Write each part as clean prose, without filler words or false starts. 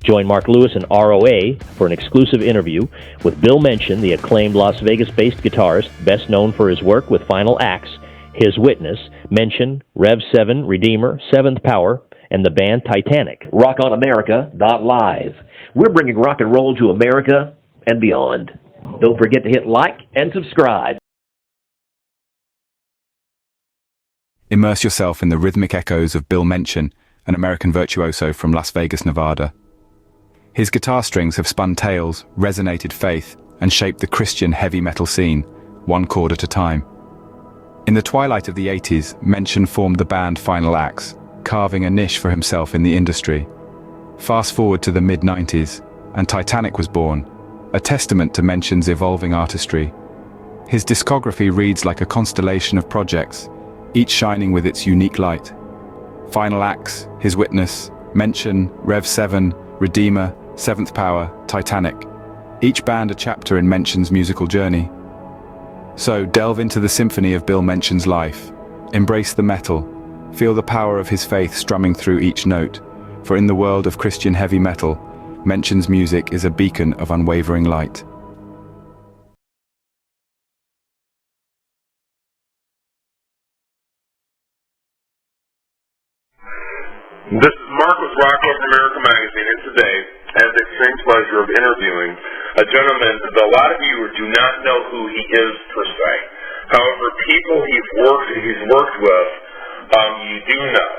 Join Mark Lewis and R.O.A. for an exclusive interview with Bill Menchen, the acclaimed Las Vegas-based guitarist, best known for his work with Final Acts, His Witness, Menchen, Rev 7, Redeemer, Seventh Power, and the band Titanic. RockOnAmerica.live. We're bringing rock and roll to America and beyond. Don't forget to hit like and subscribe. Immerse yourself in the rhythmic echoes of Bill Menchen, an American virtuoso from Las Vegas, Nevada. His guitar strings have spun tales, resonated faith, and shaped the Christian heavy metal scene, one chord at a time. In the twilight of the 80s, Menchen formed the band Final Acts, carving a niche for himself in the industry. Fast forward to the mid-90s, and Titanic was born, a testament to Menchen's evolving artistry. His discography reads like a constellation of projects, each shining with its unique light. Final Acts, His Witness, Menchen, Rev 7, Redeemer, Seventh Power, Titanic. Each band a chapter in Menchen's musical journey. So delve into the symphony of Bill Menchen's life. Embrace the metal. Feel the power of his faith strumming through each note. For in the world of Christian heavy metal, Menchen's music is a beacon of unwavering light. This is Mark with Rock Over America magazine, and today I have the extreme pleasure of interviewing a gentleman that a lot of you do not know who he is per se. However, people he's worked with, you do know,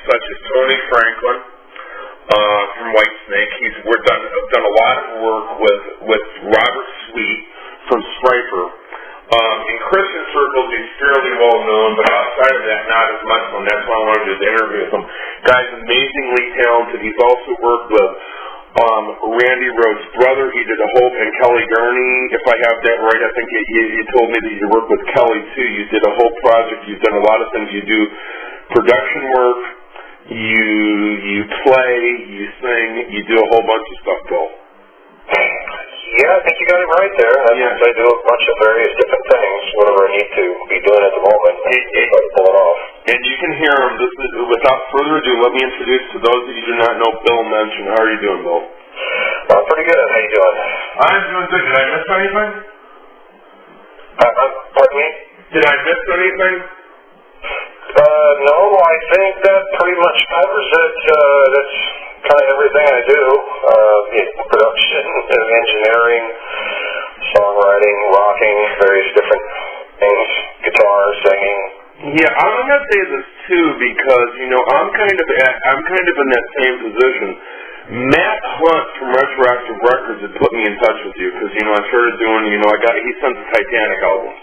such as Tony Franklin from Whitesnake. He's done a lot of work with Robert Sweet from Striper. In Christian circles, he's fairly well known, but outside of that, not as much. And that's why I wanted to interview with him. Guy's amazingly talented. He's also worked with Randy Rhoads' brother. He did a whole, and Kelly Gurney, if I have that right. I think you told me that you worked with Kelly too. You did a whole project. You've done a lot of things. You do production work. You play. You sing. You do a whole bunch of stuff, Bill. Yeah, I think you got it right there. I do a bunch of various different things, whatever I need to be doing at the moment. I pull it off. And you can hear him. Without further ado, let me introduce to those that you do not know Bill Menchen. How are you doing, Bill? Pretty good. How you doing? I'm doing good. Did I miss anything? Pardon me? Did I miss anything? No, I think that pretty much covers it. That's kind of everything I do. Production, engineering, songwriting, rocking, various different things, guitar, singing. Yeah, I'm gonna say this too because I'm kind of in that same position. Matt Hunt from Retroactive Records had put me in touch with you because I started doing he sent the Titanic album.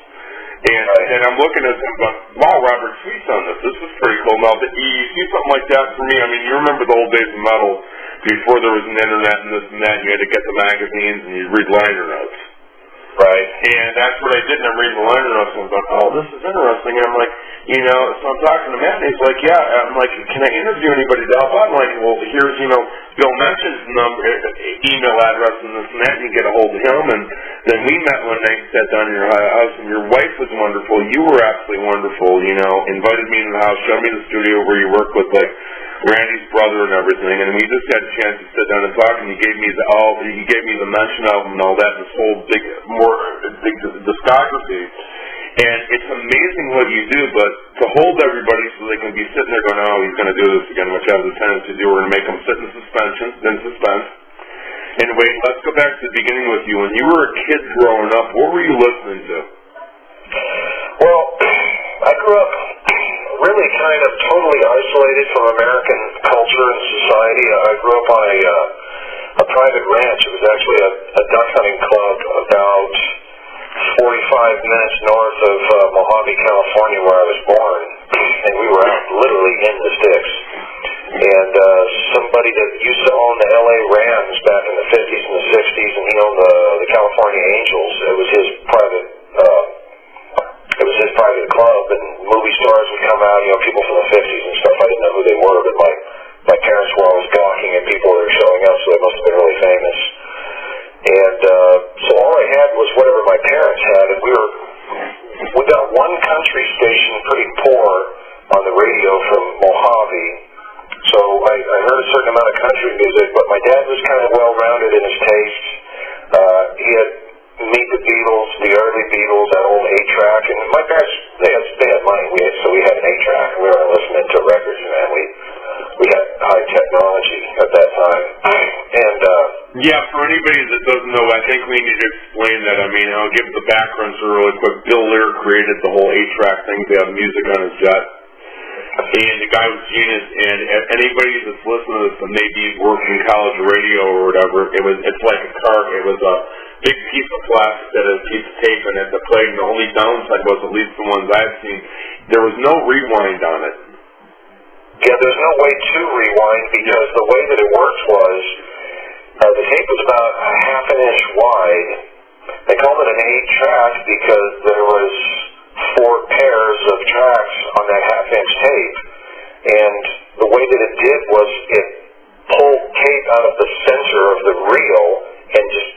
And I'm looking at them, but wow, Robert Sweet's on this. This is pretty cool. Now, you see something like that for me. I mean, you remember the old days of metal before there was an internet and this and that. And you had to get the magazines and you'd read liner notes. Right. And that's what I did. And I'm reading the liner notes and I'm like, oh, this is interesting. And I'm like, so I'm talking to Matt and he's like, yeah. I'm like, can I interview anybody to help out? I'm like, well, here's, Bill Menchen's number, email address and this and that, and you get a hold of him. And then we met one night, sat down in your house, and your wife was wonderful. You were absolutely wonderful, invited me into the house, showed me the studio where you work with, like, Randy's brother and everything, and we just had a chance to sit down and talk, and you gave me the Menchen album and all that, this whole big discography. And it's amazing what you do, but to hold everybody so they can be sitting there going, oh, he's going to do this again, which I have the tendency to do. We're going to make them sit in suspense. Anyway, let's go back to the beginning with you. When you were a kid growing up, what were you listening to? Well, I grew up really kind of totally isolated from American culture and society. I grew up on a private ranch. It was actually a duck hunting club about 45 minutes north of Mojave, California, where I was born. And we were out literally in the sticks. And somebody that used to own the R.O.A.M back in the 50s and the 60s, and he owned the California Angels. It was his private club, and movie stars would come out, people from the 50s and stuff. I didn't know who they were, but my parents were always gawking at people that were showing up, so they must have been really famous. And so all I had was whatever my parents had, and we got one country station, pretty poor, on the radio from Mojave. So I heard a certain amount of country music, but my dad was kind of Yeah, for anybody that doesn't know, I think we need to explain that. I mean, I'll give the background really quick. Bill Lear created the whole 8-track thing to have music on his jet. And the guy was genius, and anybody that's listening to this that maybe worked in college radio or whatever, it's like a car. It was a big piece of plastic that had a piece of tape in it that played, and the only downside was, at least the ones I've seen, there was no rewind on it. Yeah, there's no way to rewind, because the way that it works was, the tape was about a half an inch wide. They called it an 8-track because there was 4 pairs of tracks on that half-inch tape, and the way that it did was it pulled tape out of the center of the reel and just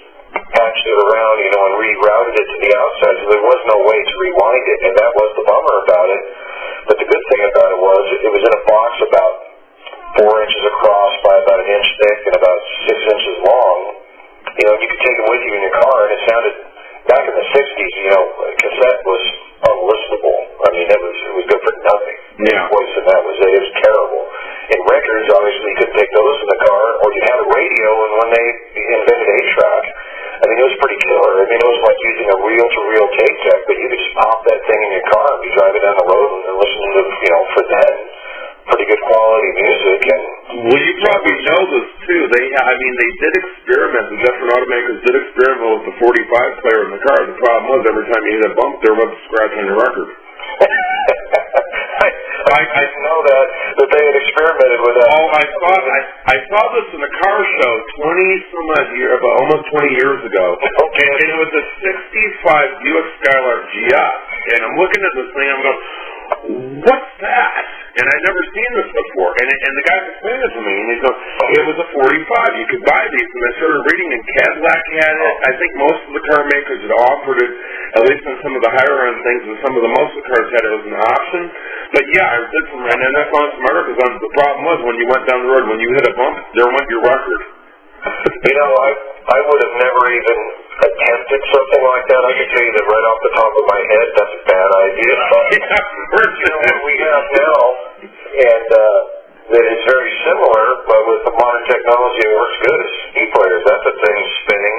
patched it around, and rerouted it to the outside, so there was no way to rewind it, and that was the bummer about it. But the good thing about it was it was in a box about 4 inches across by about an inch thick and about 6 inches long. You could take it with you in your car, and it sounded, back in the 60s, cassette was unlistenable. I mean, it was good for nothing. Yeah. Voice, and that was it. It was terrible. In records, obviously, you could take those in the car, or you had a radio, and when they invented 8-track, I mean, it was pretty killer. I mean, it was like using a reel-to-reel tape deck, but you could just pop that thing in your car and be driving down the road and listening to, for then, pretty good quality music. And well, you probably know this too. They did experiment. The different automakers did experiment with the 45 player in the car. The problem was every time you hit a bump, there was a scratch on your record. I know that they had experimented with that. Oh, I saw this in a car show almost 20 years ago. Okay. And it was a 65 Buick Skylark GS. And I'm looking at this thing, I'm going, what's that? And I'd never seen this before. And the guy explained it to me, and he goes, it was a 45. You could buy these. And I started reading, and Cadillac had it. I think most of the car makers had offered it, at least on some of the higher-end things, and some of the most of the cars had it as an option. But yeah, I did some, and then I found some articles on the problem was when you went down the road, when you hit a bump, there went your record. I would have never even attempted something like that. I can tell you that right off the top of my head, that's a bad idea. What we have now, and that is very similar, but with the modern technology, it works good, is CD players. That's a thing spinning.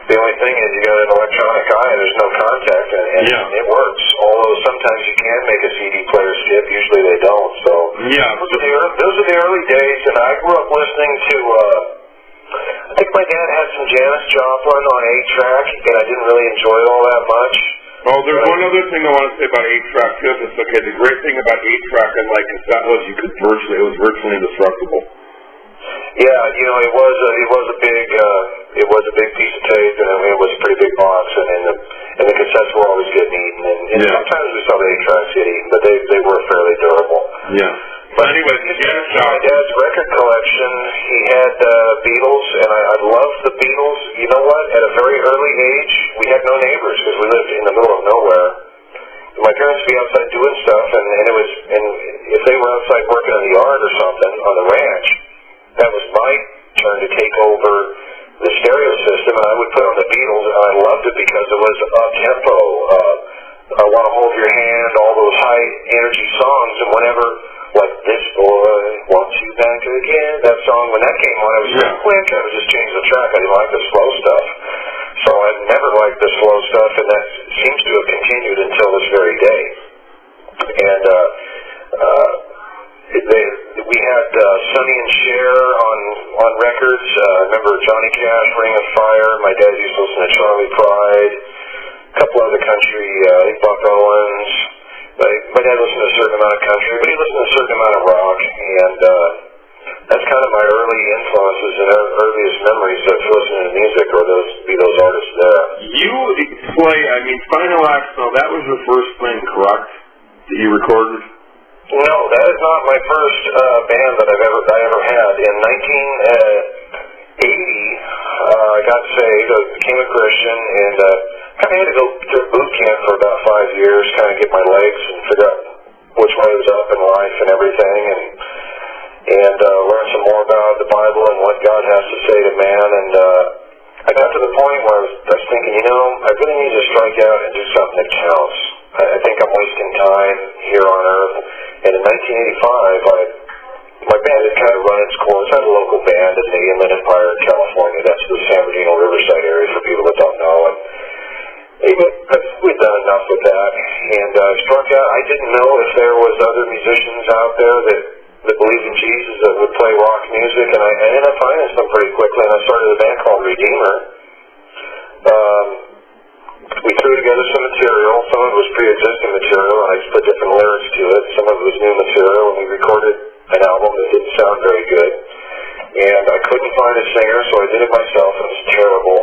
The only thing is you got an electronic eye, and there's no contact, and it works. Although sometimes you can make a CD player skip, usually they don't. So those are the early days, and I grew up listening to. I think my dad had some Janis Joplin on 8-track, and I didn't really enjoy it all that much. Oh, there's one other thing I want to say about 8-track too. It's okay. The great thing about 8-track, unlike cassette, was it was virtually indestructible. Yeah, it was a big piece of tape, and it was a pretty big box, and the cassettes were always getting eaten, and sometimes we saw the 8-tracks get eaten, but they were fairly durable. Yeah. But anyway, my dad's record collection, he had Beatles, and I loved the Beatles. You know what? At a very early age, we had no neighbors because we lived in the middle of nowhere. My parents would be outside doing stuff, and if they were outside working in the yard or something on the ranch, that was my turn to take over the stereo system, and I would put on the Beatles, and I loved it because it was up-tempo. I Want to Hold Your Hand, all those high-energy songs, and whenever, like This Boy Wants You Back Again, that song, when that came on, I was so quick, I would just change the track. I didn't like the slow stuff. So I never liked the slow stuff, and that seems to have continued until this very day. And we had Sonny and Cher on records. I remember Johnny Cash, Ring of Fire. My dad used to listen to Charlie Pride. A couple other country, I think Buck Owens. My dad listened to a certain amount of country, but he listened to a certain amount of rock, and that's kind of my early influences and earliest memories of listening to music, or those artists there. You play, Final Axel, that was your first thing, correct, that you recorded? No, that is not my first band that I ever had. In 1980, I got saved, I became a Christian, and kind of had to go through boot camp for about 5 years, kind of get my legs and figure out which way was up in life and everything, and learn some more about the Bible and what God has to say to man. And I got to the point where I was thinking, I really need to strike out and do something that counts. I think I'm wasting time here on Earth. And in 1985, my band had kind of run its course. I had a local band in the Inland Empire in California. That's the America. I didn't know if there was other musicians out there that believed in Jesus that would play rock music, and I ended up finding some pretty quickly, and I started a band called Redeemer. We threw together some material. Some of it was pre-existing material, and I just put different lyrics to it. Some of it was new material, and we recorded an album that didn't sound very good. And I couldn't find a singer, so I did it myself. It was terrible.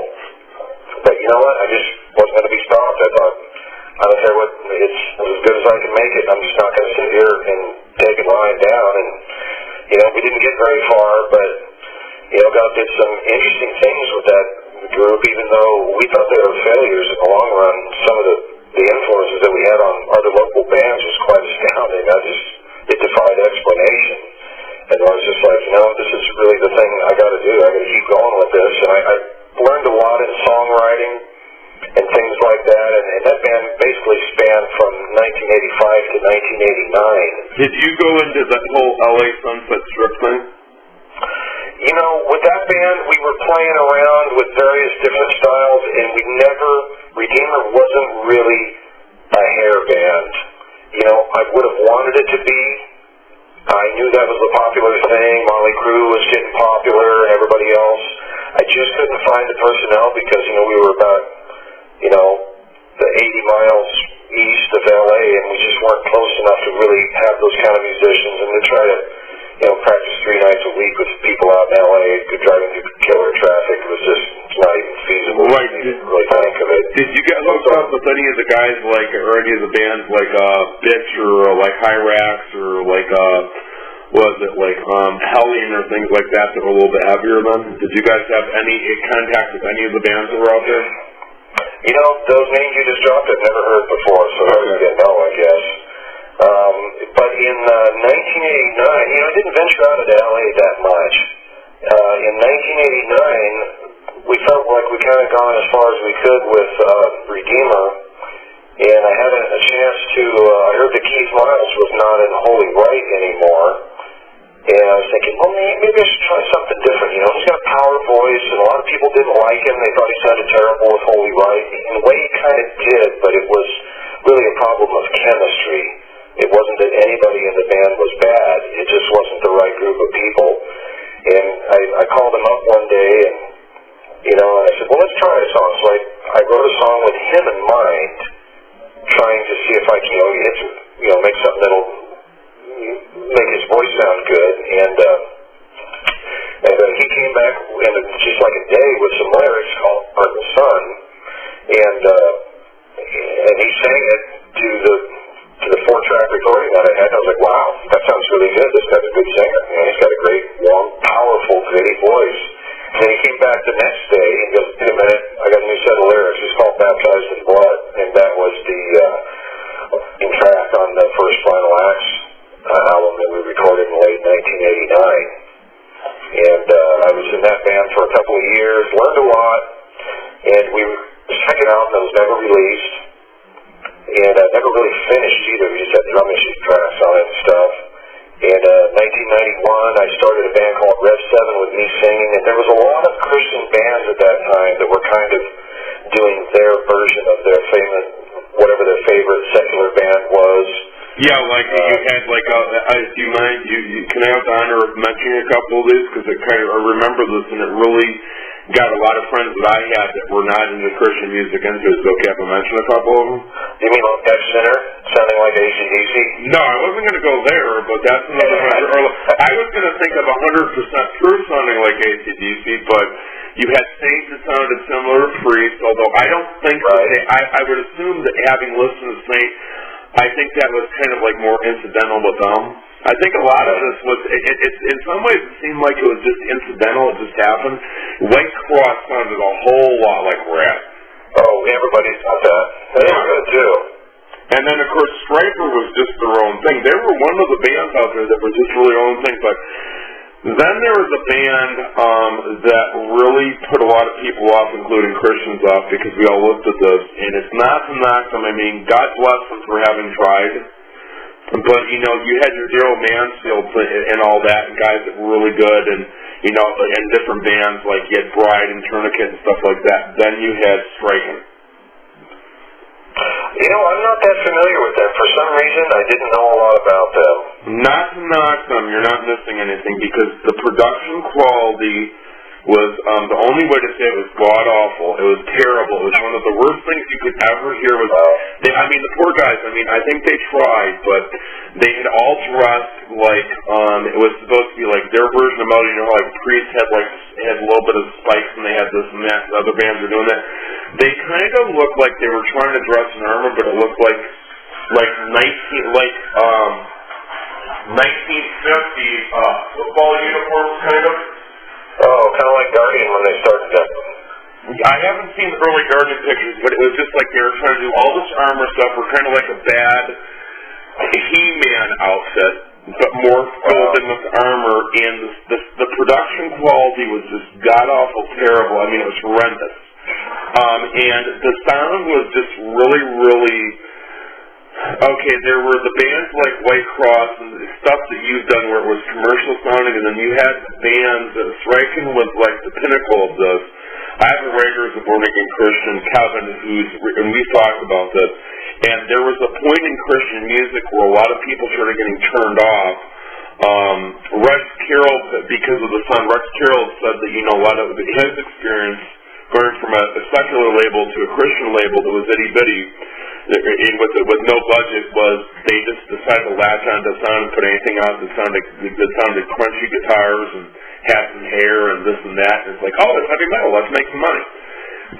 But you know what? I just wasn't going to be stopped. I thought, I don't care what, it's as good as I can make it. I'm just not going to sit here and take it lying down. And, you know, we didn't get very far, but, you know, God did some interesting things with that group, even though we thought they were failures in the long run. Some of the influences that we had on other local bands was quite astounding. It defied explanation. And I was just like, you know, this is really the thing I got to do. I got to keep going with this. And I learned a lot in songwriting and things like that. And that band basically spanned from 1985 to 1989. Did you go into the whole LA Sunset Strip thing? You know, with that band, we were playing around with various different styles, and Redeemer wasn't really a hair band. You know, I would have wanted it to be. I knew that was the popular thing. Motley Crue was getting popular, and everybody else. I just couldn't find the personnel because, you know, we were about, you know, the 80 miles east of LA, and we just weren't close enough to really have those kind of musicians. And to try to, you know, practice 3 nights a week with people out in LA, driving through killer traffic was just not even feasible. Right. I didn't really think of it. Did you get hooked up with any of the guys, like, or any of the bands, like Bitch or like Hyrax or like Hellion or things like that were a little bit heavier then? Did you guys have any contact with any of the bands that were out there? You know, those names you just dropped I've never heard before, so I would get no, I guess. But in 1989, you know, I didn't venture out of LA that much. In 1989, we felt like we kind of gone as far as we could with Redeemer, and I had a chance to, I heard that Keith Miles was not in Holy Right anymore, and I was thinking, well, maybe I should try something different. You know, he's got a power voice, and a lot of people didn't like him. They thought he sounded terrible with Holy Right. In a way, he kind of did, but it was really a problem of chemistry. It wasn't that anybody in the band was bad. It just wasn't the right group of people. And I called him up one day, and, you know, and I said, well, let's try a song. So I wrote a song with him in mind, trying to see if I can, you know, make something that'll make his voice sound good. And he came back in just like a day with some lyrics called Part of the Sun, and he sang it to the 4-track recording that I had. I was like, wow, that sounds really good. This guy's a good singer. You know, he's got a great, warm, powerful, gritty voice. And then he came back the next day and goes, wait a minute, I got a new set of lyrics. It's called Baptized in Blood, and that was the track on the first Final Acts album that we recorded in late 1989. And I was in that band for a couple of years, learned a lot, and the second album that was never released, and never really finished either. We just had drum machine tracks on it and stuff. And 1991, I started a band called Rev Seven with me singing, and there was a lot of Christian bands at that time that were kind of doing their version of their favorite, whatever their favorite secular band was. Yeah, like you had like do you mind? Can I have the honor of mentioning a couple of these because I remember this and it really got a lot of friends that I had that were not into Christian music into it. So okay, if I mention a couple of them. You mean like Death Center, sounding like AC/DC? No, I wasn't going to go there, but that's another one. I was going to think of 100% True sounding like AC/DC, but you had Saints that sounded similar to Priest, although I don't think I would assume that having listened to Saints, I think that was kind of like more incidental with them. I think a lot of this was, in some ways it seemed like it was just incidental, it just happened. White Cross sounded a whole lot like Rat. Oh, everybody's got that. They were good too. And then of course Striper was just their own thing. They were one of the bands out there that was just really their own thing, but then there was a band that really put a lot of people off, including Christians off, because we all looked at this, and it's not to knock them. I mean, God bless them for having tried. But, you know, you had your Daryl Mansfield and all that, and guys that were really good, and, you know, and different bands, like you had Bride and Tourniquet and stuff like that. Then you had Striking. You know, I'm not that familiar with them. For some reason, I didn't know a lot about them. Not to knock them, you're not missing anything, because the production quality was, the only way to say it was god-awful. It was terrible. It was one of the worst things you could ever hear. Was, the poor guys, I think they tried, but they had all dressed like, it was supposed to be like their version of metal. You know how like Priest had a little bit of spikes and they had this and that, and other bands were doing that. They kind of looked like they were trying to dress in armor, but it looked like 1950s football uniforms, kind of. Oh, kind of like Guardian when they started that. I haven't seen the early Guardian pictures, but it was just like they were trying to do all this armor stuff. We're kind of like a bad He-Man outfit, but more filled in with armor, and the production quality was just god-awful terrible. I mean, it was horrendous. And the sound was just really, really... Okay, there were the bands like White Cross and stuff that you've done where it was commercial sounding, and then you had bands that striking with like the pinnacle of this. Ivor Rager is a born-again Christian, Kevin, and we've talked about this, and there was a point in Christian music where a lot of people started getting turned off. Rex Carroll, because of the son, Rex Carroll said that, a lot of his experience going from a secular label to a Christian label that was itty-bitty, with no budget, was they just decided to latch onto sound and put anything out that sounded crunchy guitars and hats and hair and this and that. And it's like, oh, it's heavy metal, let's make some money.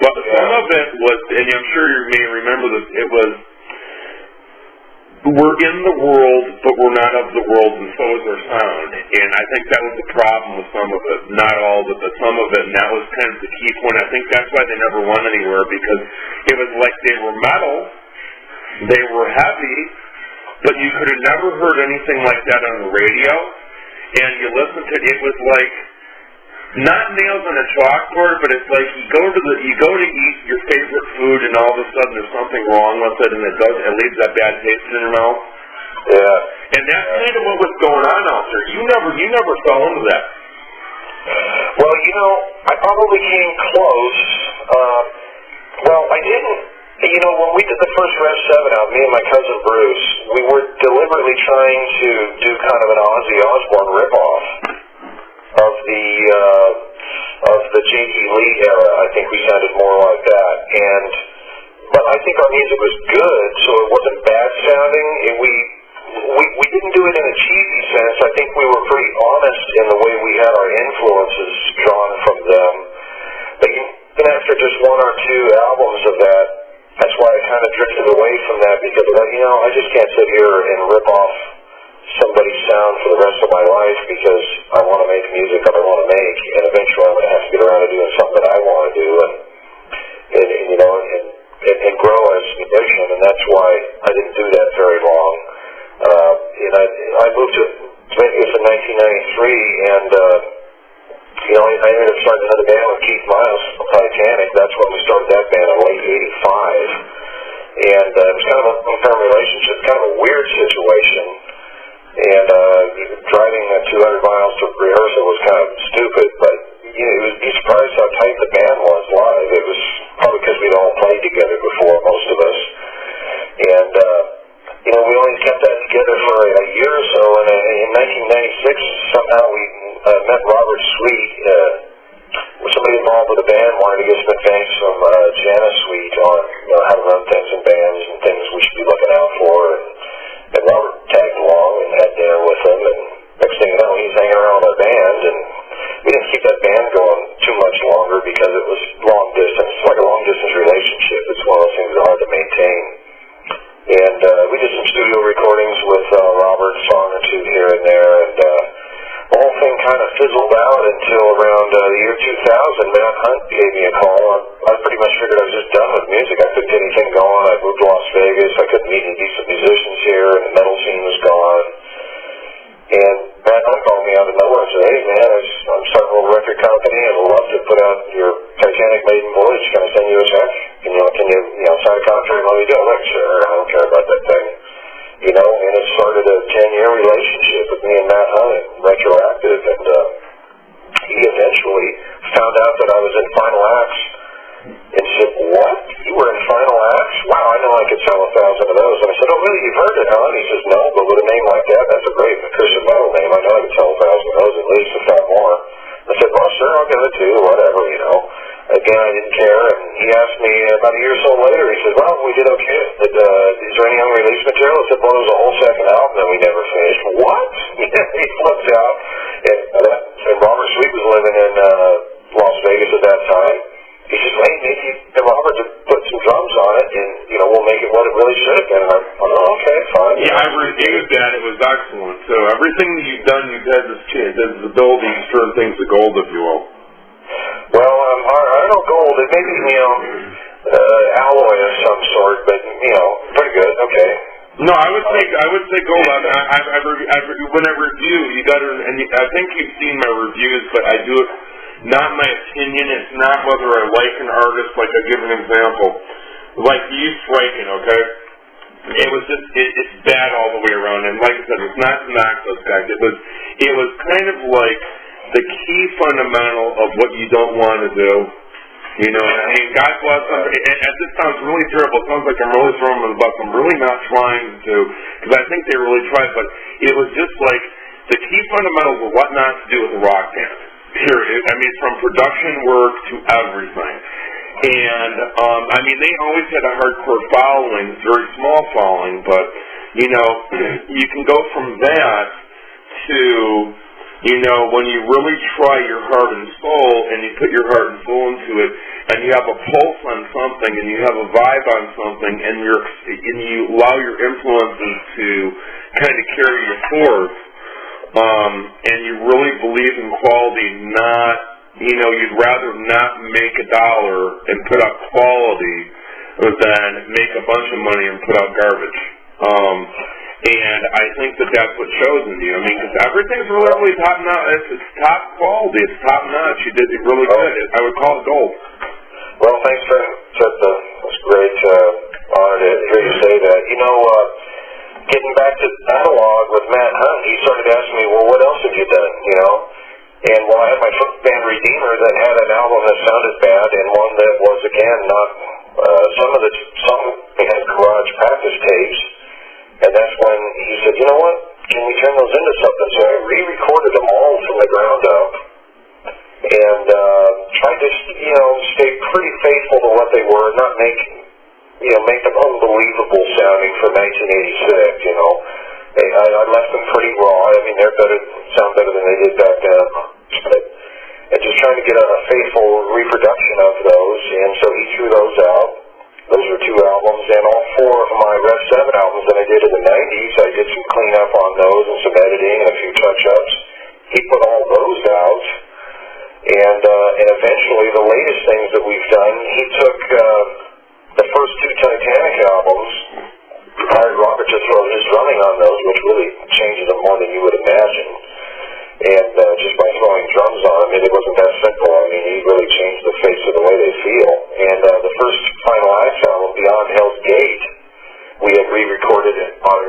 But some of it was, and I'm sure you may remember this, it was, we're in the world, but we're not of the world, and so is our sound. And I think that was the problem with some of it. Not all of it, but some of it, and that was kind of the key point. I think that's why they never went anywhere, because it was like they were metal, they were heavy, but you could have never heard anything like that on the radio. And you listen to it was like not nails on a chalkboard, but it's like you go to eat your favorite food, and all of a sudden there's something wrong with it, and it leaves that bad taste in your mouth. Yeah. And that's kind of what was going on out there. You never fell into that. Well, I probably came close. I didn't. When we did the first Rev 7 out, me and my cousin Bruce, we were deliberately trying to do kind of an Ozzy Osbourne ripoff of the J.T. Lee era. I think we sounded more like that, but I think our music was good, so it wasn't bad sounding. We didn't do it in a cheesy sense. I think we were pretty honest in the way we had our influences drawn from them. But even after just one or two albums of that, that's why I kind of drifted away from that, because I just can't sit here and rip off somebody's sound for the rest of my life, because I want to make music that I want to make, and eventually I'm going to have to get around to doing something that I want to do, and grow as a musician, and that's why I didn't do that very long. I moved to Vegas in 1993, and I ended up starting another band with Keith Miles from Titanic. That's when we started that band in late '85. And it was kind of an unfair relationship, kind of a weird situation. And driving 200 miles to rehearsal was kind of stupid, but you'd be surprised how tight the band was live. It was probably because we'd all played together before, most of us. And, we only kept that together for a year or so, and in 1996, somehow we met Robert Sweet, somebody involved with the band wanted to get some advice from Janice Sweet on how to run things in bands and things we should be looking out for, and Robert tagged along and had dinner with him, and next thing you know, he's hanging around with our band, and we didn't keep that band going too much longer because it was long distance. It's like a long distance relationship. It's one of those things that are hard to maintain. And we did some studio recordings with Robert, a song or two here and there, and the whole thing kind of fizzled out until around the year 2000. Matt Hunt gave me a call. I pretty much figured I was just done with music. I couldn't get anything going. I moved to Las Vegas. I couldn't meet any decent musicians here, and the metal scene was gone. And Matt Hunt called me out of nowhere and said, "Hey, man, I'm starting a little record company, and I'd love to put out your Titanic Maiden Voyage. Can I send you a check? Can you sign a contract and let me do it?" I'm like, "Sure, I don't care about that thing." And it started a 10-year relationship with me and Matt Hunt, retroactive, and he eventually found out that I was in Final Acts and said, "What? You were in Final Acts? Wow, I know I could sell 1,000 of those. And I said, oh, really, you've heard it, huh? And he says, no, but with a name like that, that's a great Christian metal name. I know I could sell 1,000 of those at least, if not more. I said, well, sure, I'll give it to you, whatever, you know. Again, I didn't care, and he asked me about a year or so later, he said, well, we did okay. Is there any unreleased material? I said, well, there was a whole second album that we never finished. What? He flipped out, and Robert Sweet was living in Las Vegas at that time. He says, hey, maybe Robert to put some drums on it, and, you know, we'll make it what it really should have been. And I'm oh, okay, fine. Yeah, I reviewed that. It was excellent. So everything that you've done, you've had this ability to turn things to gold, if you will. Well, I don't know gold. It may be, you know, alloy of some sort, but, you know, pretty good. Okay. No, I would say gold. When I review, you got to, and I think you've seen my reviews, but I do it. Not my opinion. It's not whether I like an artist. Like, I'll give an example. Like, you striking, okay? It was just, it's bad all the way around. And like I said, it's not to knock those guys. It was kind of like the key fundamental of what you don't want to do. You know, I mean, God bless them. And this sounds really terrible. It sounds like I'm really throwing them in the bus. I'm really not trying to, because I think they really tried. But it was just like the key fundamentals of what not to do with a rock band. Period. I mean, from production work to everything. And, I mean, they always had a hardcore following, very small following, but, you know, you can go from that to, you know, when you really try your heart and soul, and you put your heart and soul into it, and you have a pulse on something, and you have a vibe on something, and you allow your influences to kind of carry you forth, and you really believe in quality, not, you know, you'd rather not make $1 and put out quality than make a bunch of money and put out garbage. And I think that that's what shows in you. I mean, because everything's really top notch. It's top quality. It's top notch. You did it really good. I would call it gold. Well, thanks for that. That's great. Honor to hear you say that. You know, getting back to Analog with Matt Hunt, he started asking me, well, what else have you done, you know? And well, I had my first band, Redeemer, that had an album that sounded bad, and one that was, again, not, some they had garage practice tapes, and that's when he said, you know what, can we turn those into something? So I re-recorded them all from the ground up, and tried to, you know, stay pretty faithful to what they were, not make them unbelievable sounding for 1986, you know. I left them pretty raw. I mean, sound better than they did back then. And just trying to get a faithful reproduction of those, and so he threw those out. Those were 2 albums, and all 4 of my Rev 7 albums that I did in the 90s, I did some cleanup on those and some editing and a few touch-ups. He put all those out, and eventually the latest things that we've done, he took the first 2 Titanic albums, hired Robert to throw his drumming on those, which really changes them more than you would imagine. And just by throwing drums on them, it wasn't that simple. I mean, he really changed the face of the way they feel. And the first Final Acts album, Beyond Hell's Gate, we had re-recorded it on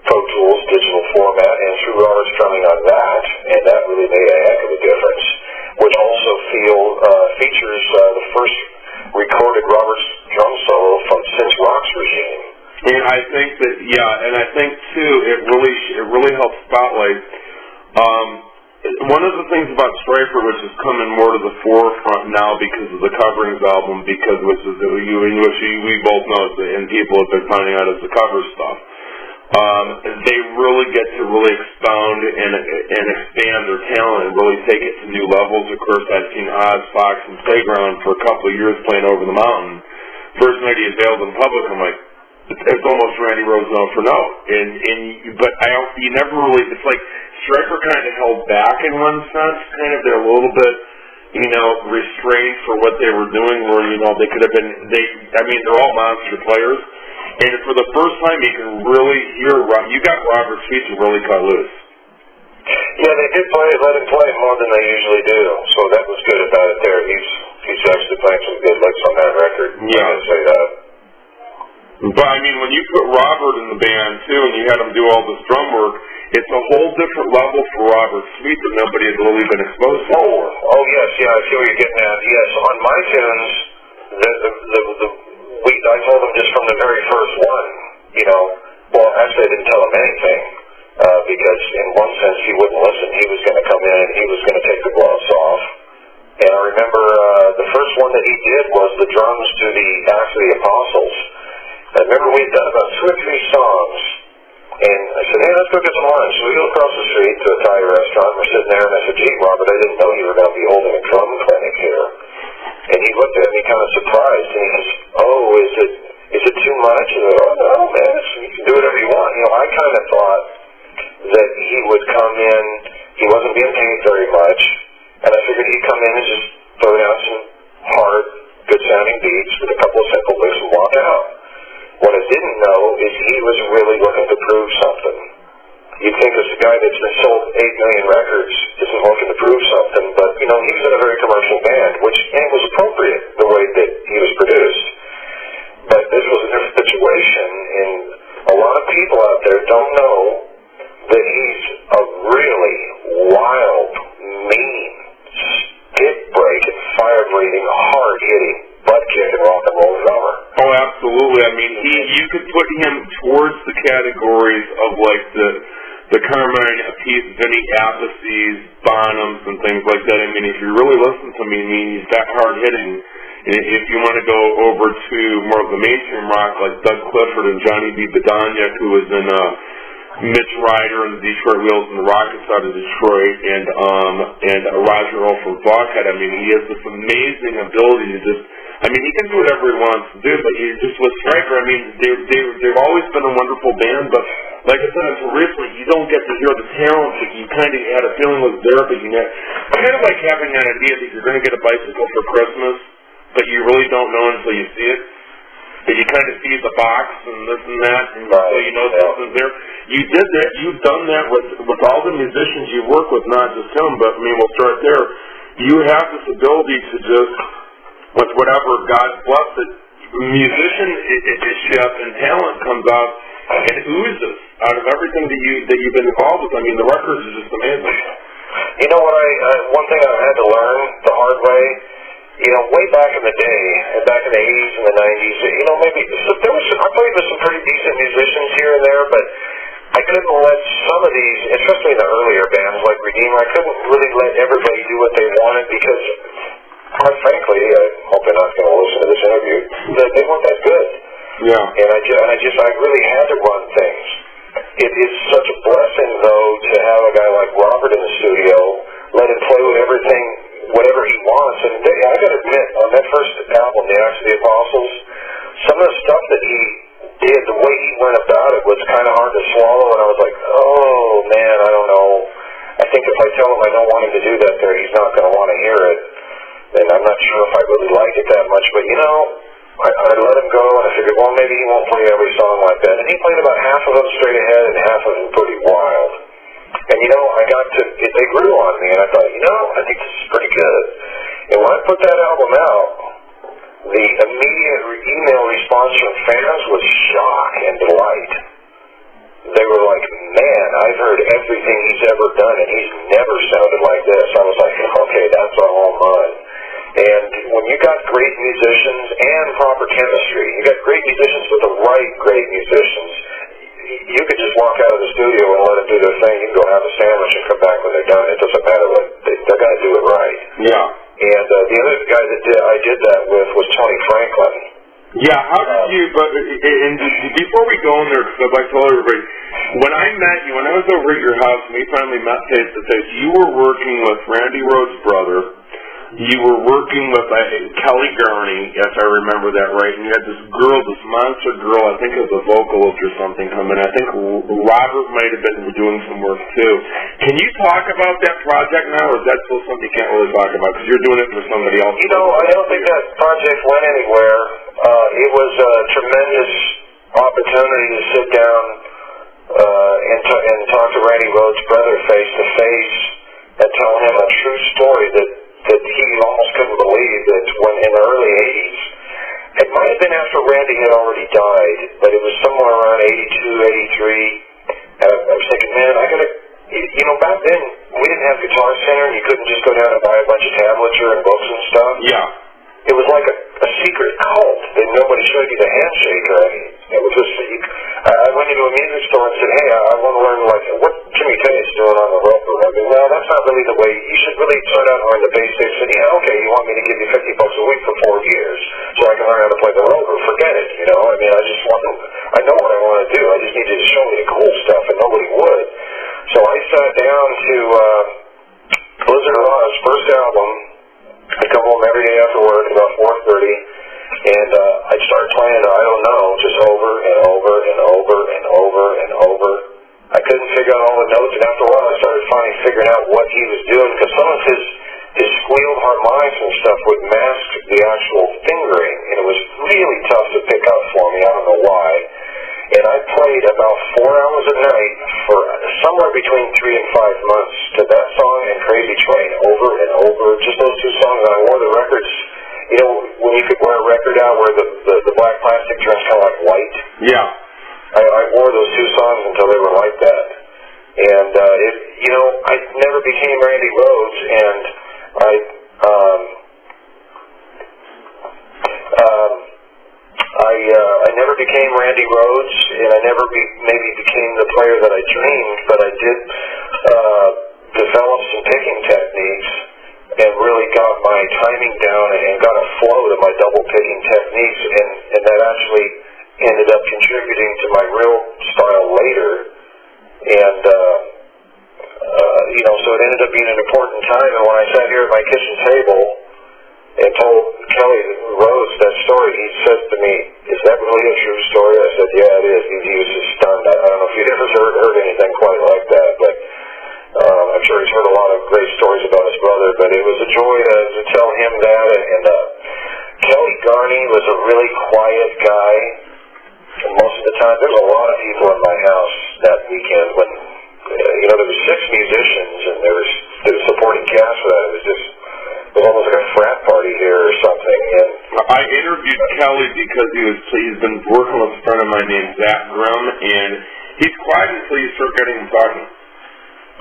Pro Tools digital format and threw Robert's drumming on that, and that really made a heck of a difference, which also features the first recorded Robert's drum solo from Since Rock's regime. And I think that, and I think too, it really helps spotlight. One of the things about Stryper, which is coming more to the forefront now because of the Coverings album, which we both know, and people have been finding out as the cover stuff. They really get to really expound and expand their talent and really take it to new levels. Of course, I've seen Oz, Fox, and Playground for a couple of years playing Over the Mountain. First night he availed in public, I'm like, it's almost Randy Rhoads note for note. But you never really, it's like Stryper kind of held back in one sense, kind of they're a little bit, you know, restrained for what they were doing, where, you know, they could have been, they're all monster players. And for the first time, you can really hear, you got Robert Sweet to really cut loose. Yeah, they did let him play more than they usually do, so that was good about it there. He's actually playing some good licks on that record. Yeah. I say that. But, I mean, when you put Robert in the band, too, and you had him do all this drum work, it's a whole different level for Robert Sweet that nobody had really been exposed to before. Oh, yes, yeah, I see what you're getting at. Yes, on my tunes, we I told him just from the very first one, you know, well, actually I didn't tell him anything, because in one sense he wouldn't listen. He was going to come in and he was going to take the gloves off. And I remember the first one that he did was the drums to the Acts of the Apostles. I remember we'd done about 2 or 3 songs, and I said, hey, let's go get some lunch. So we go across the street to a Thai restaurant. We're sitting there, and I said, gee, Robert, I didn't know you were going to be holding a drum clinic here. And he looked at me kind of surprised, and he says, oh, is it too much? And I said, oh, no, man, you can do whatever you want. You know, I kind of thought that he would come in, he wasn't being paid very much, and I figured he'd come in and just throw down some hard, good-sounding beats with a couple of simple licks and walk out. What I didn't know is he was really looking to prove something. You'd think this guy that's been sold 8 million records isn't looking to prove something, but, you know, he was in a very commercial band, and it was appropriate the way that he was produced. But this was a different situation, and a lot of people out there don't know that he's a really wild, mean, stick-breaking, fire-breathing, hard-hitting, butt-kicking rock and roll drummer. Oh, absolutely. I mean, you could put him towards the categories of, like, the Carmine Appice, Vinny Appice's, Bonhams, and things like that. I mean, if you really listen to me, I mean, he's that hard-hitting. And if you want to go over to more of the mainstream rock, like Doug Clifford and Johnny B. Badoniak, who was in Mitch Ryder and the Detroit Wheels and the Rockets out of Detroit, and Roger Earl from Blockhead. I mean, he has this amazing ability to just, I mean, he can do whatever he wants to do, but he just with Stryker, I mean, they've always been a wonderful band, but like I said, until recently, you don't get to hear the talent that you kind of had a feeling was there, but you know, kind of like having that idea that you're going to get a bicycle for Christmas, but you really don't know until you see it. And you kind of see the box and this and that, and so you know something's there. You did that. You've done that with all the musicians you work with, not just him, but I mean, we'll start there. You have this ability to just, with whatever God's blessed, musicianship and talent comes out and oozes out of everything that you've been involved with. I mean, the records are just amazing. You know what? One thing I had to learn the hard way. You know, way back in the day, back in the 80s and the 90s, you know, maybe I played with some pretty decent musicians here and there, but I couldn't let some of these, especially in the earlier bands like Redeemer, I couldn't really let everybody do what they wanted because, quite frankly, I hope they're not going to listen to this interview, that they weren't that good. Yeah. And I really had to run things. It is such a blessing, though, to have a guy like Robert in the studio, let him play with everything, whatever he wants. And I got to admit, on that first album, The Acts of the Apostles, some of the stuff that he did, the way he went about it was kind of hard to swallow, and I was like, oh, man, I don't know. I think if I tell him I don't want him to do that there, he's not going to want to hear it. And I'm not sure if I really like it that much, but, you know, I let him go, and I figured, well, maybe he won't play every song like that. And he played about half of them straight ahead and half of them pretty wild. And, you know, they grew on me, and I thought, you know, I think this is pretty good. And when I put that album out, the immediate email response from fans was shock and delight. They were like, man, I've heard everything he's ever done, and he's never sounded like this. I was like, okay, that's all mine. And when you got great musicians and proper chemistry, you got great musicians with the right great musicians, you could just walk out of the studio and let them do their thing. You can go have a sandwich and come back when they're done. It doesn't matter what, they're going to do it right. Yeah. And the other guy that I did that with was Tony Franklin. Yeah, how did you, and before we go in there, because I'd like to tell everybody, when I met you, when I was over at your house and we finally met face to face, you were working with Randy Rhoads' brother. You were working with Kelly Garney, if I remember that right, and you had this girl, this monster girl, I think it was a vocalist or something coming. I think Robert might have been doing some work too. Can you talk about that project now, or is that still something you can't really talk about because you're doing it for somebody else? You know, I don't think that project went anywhere. It was a tremendous opportunity to sit down and talk to Randy Rhoads' brother face to face and tell him a true story that he almost couldn't believe, that when in the early 80s, it might have been after Randy had already died, but it was somewhere around 82, 83, and I was thinking, man, I gotta, you know, back then, we didn't have Guitar Center, and you couldn't just go down and buy a bunch of tablature and books and stuff. Yeah. It was like a secret cult. And nobody showed you the handshake or anything. It was just, I went into a music store and said, hey, I want to learn, like, what Jimmy Payne's doing on the roper. I mean, well, that's not really the way. You should really start out learning the basics. And, yeah, okay, you want me to give you $50 a week for 4 years so I can learn how to play the roper. Forget it, you know. I mean, I know what I want to do. I just need you to show me the cool stuff, and nobody would. So I sat down to Blizzard of Oz first album. I'd come home every day after work about 4:30, and I'd start playing I Don't Know just over and over and over and over and over. I couldn't figure out all the notes, and after a while I started finally figuring out what he was doing, because some of his squealed harmonics and stuff would mask the actual fingering, and it was really tough to pick up for me. I don't know why. And I played about 4 hours a night for somewhere between 3 and 5 months to that song and Crazy Train over and over. Just those two songs. And I wore the records, you know, when you could wear a record out where the black plastic turns kind of like white. Yeah. I wore those two songs until they were like that. And, you know, I never became Randy Rhoads, and I never became Randy Rhoads, and I never maybe became the player that I dreamed, but I did develop some picking techniques and really got my timing down and got a flow to my double picking techniques, and that actually ended up contributing to my real style later. And you know, so it ended up being an important time. And when I sat here at my kitchen table and told Kelly Rhoads that story, he said to me, "Is that really a true story?" I said, "Yeah, it is." He was just stunned. I don't know if you'd ever heard anything quite like that, but I'm sure he's heard a lot of great stories about his brother. But it was a joy to tell him that. And Kelly Garney was a really quiet guy. And most of the time, there's a lot of people in my house that weekend when, you know, there were 6 musicians and there was supporting cast for that. It was almost like a frat party here or something. And I interviewed Kelly because he's been working with a friend of mine named Zach Grimm, and he's quiet until you start getting him talking.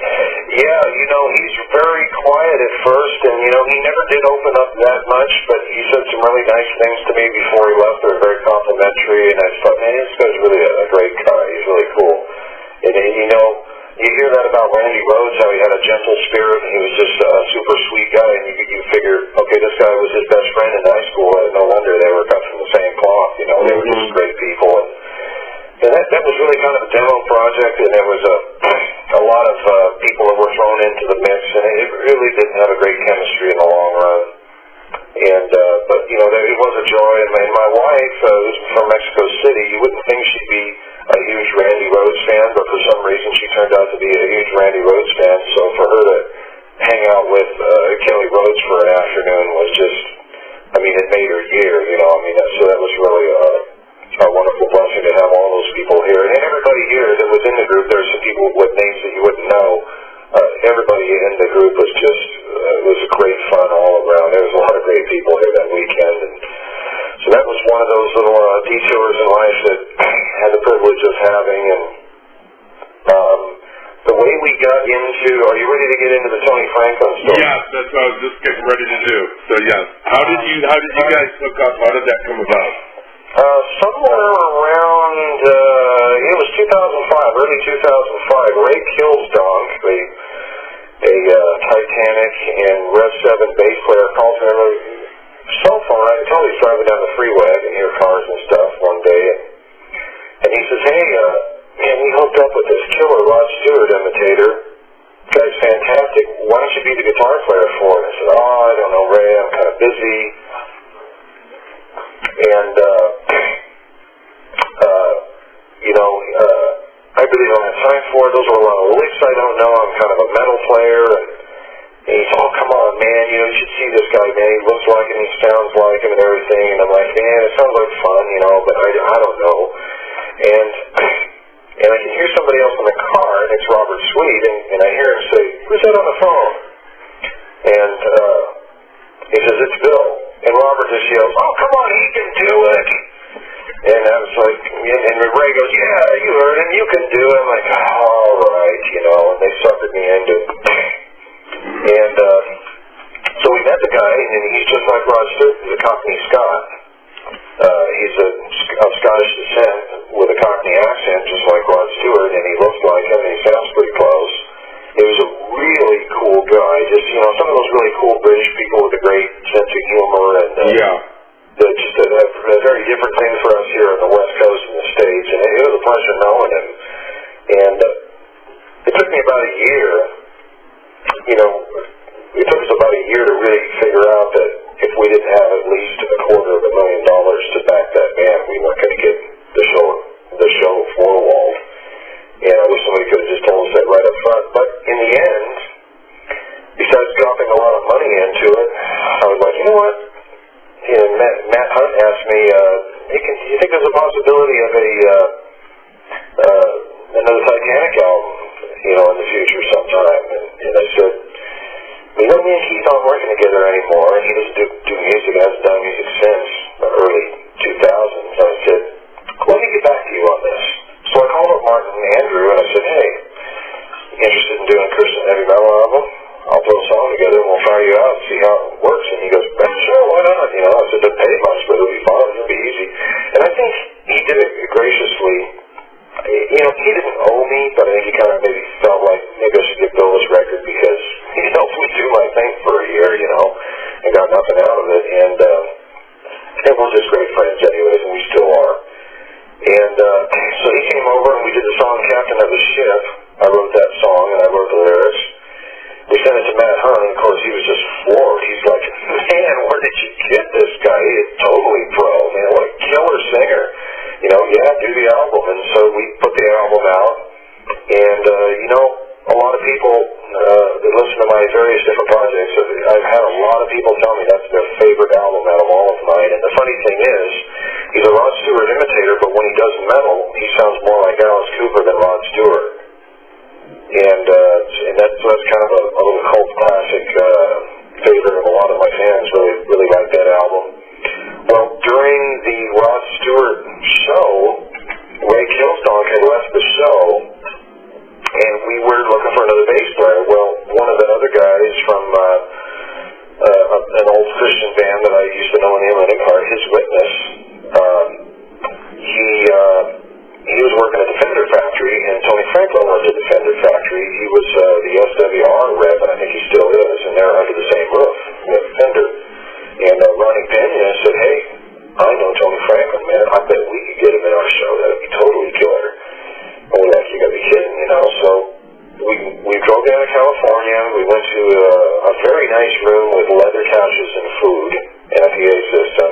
Yeah, you know, he's very quiet at first, and, you know, he never did open up that much, but he said some really nice things to me before he left. They were very complimentary, and I thought, man, this guy's really a great guy. He's really cool. And you know, you hear that about Randy Rhoads, how he had a gentle spirit, and he was just a super sweet guy, and you figure, okay, this guy was his best friend in high school, and no wonder they were cut from the same cloth. You know, they were just great people. And that was really kind of a demo project, and there was a lot of people that were thrown into the mix, and it really didn't have a great chemistry in the long run. And but you know, it was a joy. And my wife, who's from Mexico City, you wouldn't think she'd be a huge Randy Rhoads fan, but for some reason she turned out to be a huge Randy Rhoads fan. So for her to hang out with Kelly Rhoads for an afternoon was just, I mean, it made her year. You know, I mean, so that was really a wonderful blessing to have all those people here. And everybody here that was in the group, there's some people with names that you wouldn't know. Everybody in the group was just, it was great fun all around. There was a lot of great people here that weekend. And so that was one of those little detours in life that I had the privilege of having. And the way we got into, are you ready to get into the Tony Franklin story? Yes, that's what I was just getting ready to do. So yes, how did you guys hook up? How did that come about? Somewhere around, it was 2005, early 2005, Ray Kilsdonk, a Titanic and Rev 7 bass player, called me on my cell phone. I could tell he's driving down the freeway. I can hear cars and stuff one day. And he says, hey, man, we hooked up with this killer Rod Stewart imitator. Guy's fantastic. Why don't you be the guitar player for it? I said, I don't know, Ray, I'm kind of busy. And, you know, I really don't have time for it. Those are a lot of licks I don't know. I'm kind of a metal player. And he's, oh, come on, man, you know, you should see this guy, man. He looks like him, he sounds like him and everything. And I'm like, man, it sounds like fun, you know, but I don't know. And I can hear somebody else in the car, and it's Robert Sweet, and I hear him say, who's that on the phone? And he says, it's Bill. And Robert just yells, oh, come on, he can do it. And I was like, and Ray goes, yeah, you heard him, you can do it. I'm like, all right, you know, and they suckered me into it. And so we met the guy, and he's just like Rod Stewart, he's a Cockney Scot. Matt Hunt asked me, do you think there's a possibility of another Titanic album, in the future sometime? And I said, me and Keith aren't working together anymore, and he doesn't do music, hasn't done music since the early 2000s. And I said, let me get back to you on this. So I called up Martin and Andrew, and I said, hey, interested in doing a Christian heavy metal album? I'll throw a song together, and we'll try you out and see how it works. And he goes, sure, why not? I said, don't pay much, but it'll be fun, it'll be easy. And I think he did it graciously. He didn't owe me, but I think he kind of maybe felt like maybe I should give Bill this record because he helped me do my thing for a year, and got nothing out of it. And we're just great friends anyways, and we still are. And so he came over and we did the song Captain of the Ship. I wrote that song and I wrote the lyrics. We sent it to Matt Hunt, and of course he was just floored. He's like, man, where did you get this guy? He is totally pro, man, what a killer singer. Do the album. And so we put the album out, and a lot of people that listen to my various different projects, I've had a lot of people tell me that's their favorite album out of all of mine. And the funny thing is, he's a Rod Stewart imitator, but when he does metal, he sounds more like Alice Cooper than Rod Stewart. And that's kind of a little cult classic favorite of a lot of my fans. Really like that album. Well, during the Rod Stewart show, Ray Kilston had left the show, and we were looking for another bass player. Well, one of the other guys from an old Christian band that I used to know in the Inland Empire, His Witness, he was working at the Fender factory, and Tony Franklin worked at the Fender factory. He was the SWR rep, and I think he still is, and they're under the same roof with Fender. And Ronnie Pena said, hey, I know Tony Franklin, man. I bet we could get him in our show. That would be totally killer. And we're like, you got to be kidding, So we drove down to California. We went to a very nice room with leather couches and food and a PA system,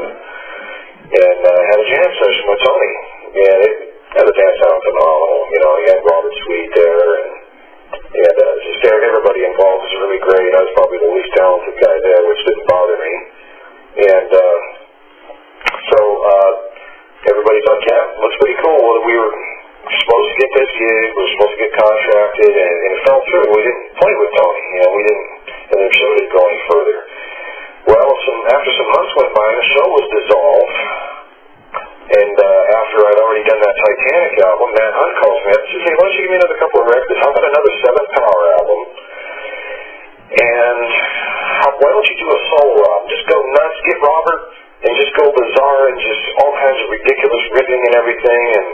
and had a jam session with Tony. And it had a dance sound phenomenal. He had Robert Sweet there, and just everybody involved was really great. I was probably the least talented guy there, which didn't bother me. And so everybody thought, yeah, looks pretty cool. Well, we were supposed to get this gig, we were supposed to get contracted, and it fell through. We didn't play with Tony, we didn't, and the show didn't go any further. Well, after some months went by, the show was dissolved, and after I'd already done that Titanic album, Matt Hunt calls me up and says, hey, why don't you give me another couple of records? How about another 7th Power album? And why don't you do a solo album? Just go nuts, get Robert, and just go bizarre, and just all kinds of ridiculous riffing and everything. And